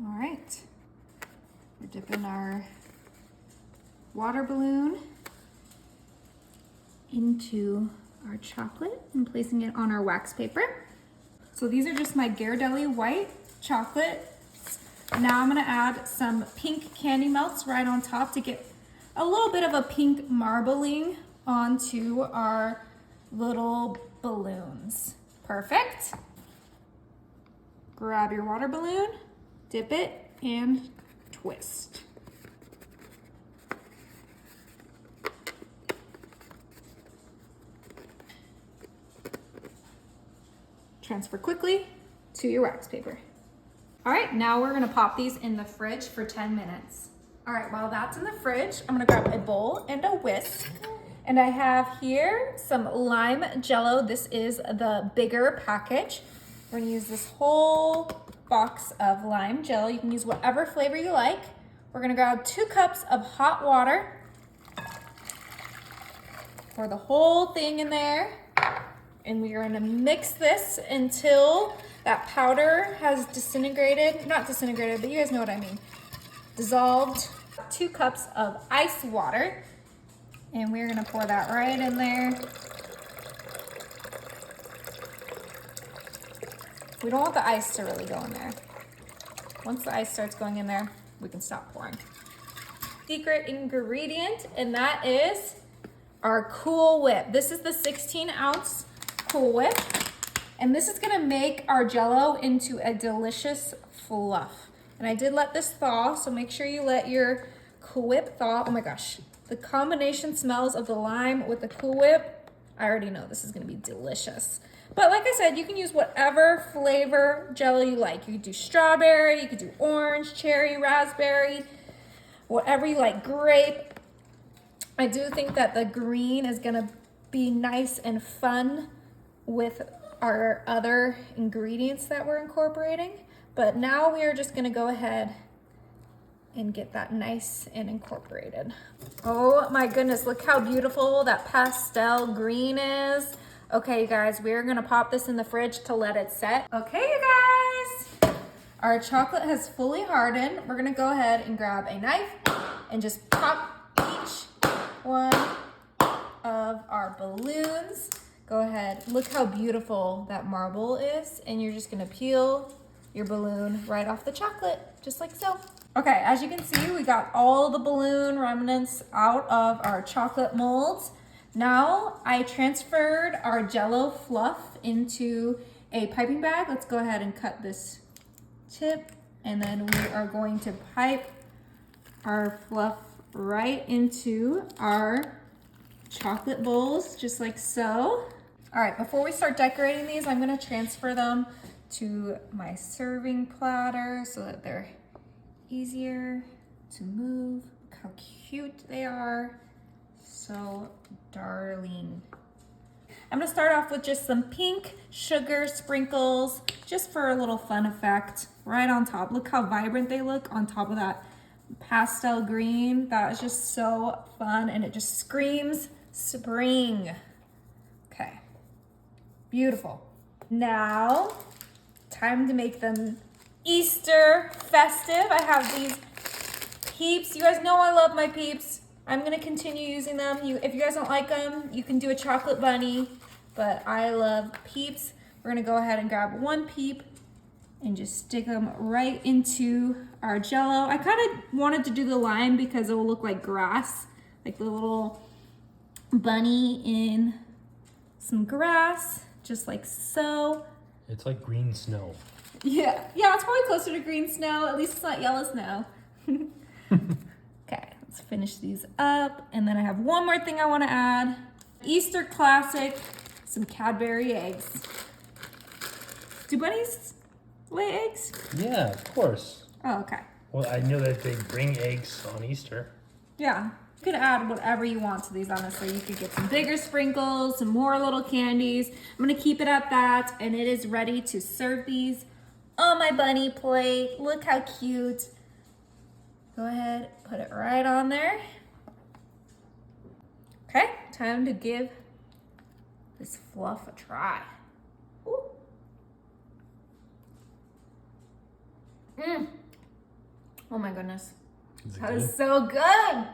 All right, we're dipping our water balloon into our chocolate and placing it on our wax paper. So these are just my Ghirardelli white chocolate. Now I'm gonna add some pink candy melts right on top to get a little bit of a pink marbling onto our little balloons. Perfect. Grab your water balloon, dip it, and twist. Transfer quickly to your wax paper. All right, now we're gonna pop these in the fridge for 10 minutes. All right, while that's in the fridge, I'm gonna grab a bowl and a whisk. And I have here some lime Jello. This is the bigger package. We're gonna use this whole box of lime Jello. You can use whatever flavor you like. We're gonna grab 2 cups of hot water. Pour the whole thing in there. And we are gonna mix this until that powder has disintegrated. Not disintegrated, but you guys know what I mean. Dissolved. 2 cups of ice water. And we're gonna pour that right in there. We don't want the ice to really go in there. Once the ice starts going in there, we can stop pouring. Secret ingredient, and that is our Cool Whip. This is the 16-ounce Cool Whip. And this is gonna make our Jello into a delicious fluff. And I did let this thaw, so make sure you let your Cool Whip thaw. Oh my gosh. The combination smells of the lime with the Cool Whip, I already know this is gonna be delicious. But like I said, you can use whatever flavor Jello you like. You could do strawberry, you could do orange, cherry, raspberry, whatever you like, grape. I do think that the green is gonna be nice and fun with our other ingredients that we're incorporating. But now we are just gonna go ahead and get that nice and incorporated. Oh my goodness, look how beautiful that pastel green is. Okay, you guys, we're gonna pop this in the fridge to let it set. Okay, you guys, our chocolate has fully hardened. We're gonna go ahead and grab a knife and just pop each one of our balloons. Go ahead, look how beautiful that marble is, and you're just gonna peel your balloon right off the chocolate, just like so. Okay, as you can see, we got all the balloon remnants out of our chocolate molds. Now I transferred our Jello fluff into a piping bag. Let's go ahead and cut this tip, and then we are going to pipe our fluff right into our chocolate bowls, just like so. All right, before we start decorating these, I'm gonna transfer them to my serving platter so that they're easier to move. Look how cute they are. So darling. I'm gonna start off with just some pink sugar sprinkles, just for a little fun effect, right on top. Look how vibrant they look on top of that pastel green. That is just so fun, and it just screams spring. Okay, beautiful. Now, time to make them Easter festive. I have these Peeps. You guys know I love my Peeps. I'm gonna continue using them. If you guys don't like them, you can do a chocolate bunny, but I love Peeps. We're gonna go ahead and grab 1 Peep and just stick them right into our Jello. I kind of wanted to do the lime because it will look like grass, like the little bunny in some grass, just like so. It's like green snow. Yeah, it's probably closer to green snow. At least it's not yellow snow. Okay, let's finish these up. And then I have one more thing I want to add. Easter classic, some Cadbury eggs. Do bunnies lay eggs? Yeah, of course. Oh, okay. Well, I know that they bring eggs on Easter. Yeah, you could add whatever you want to these, honestly. You could get some bigger sprinkles, some more little candies. I'm gonna keep it at that, and it is ready to serve these on my bunny plate. Look how cute. Go ahead, put it right on there. Okay, time to give this fluff a try. Ooh. Oh my goodness. Is it That good? is so good.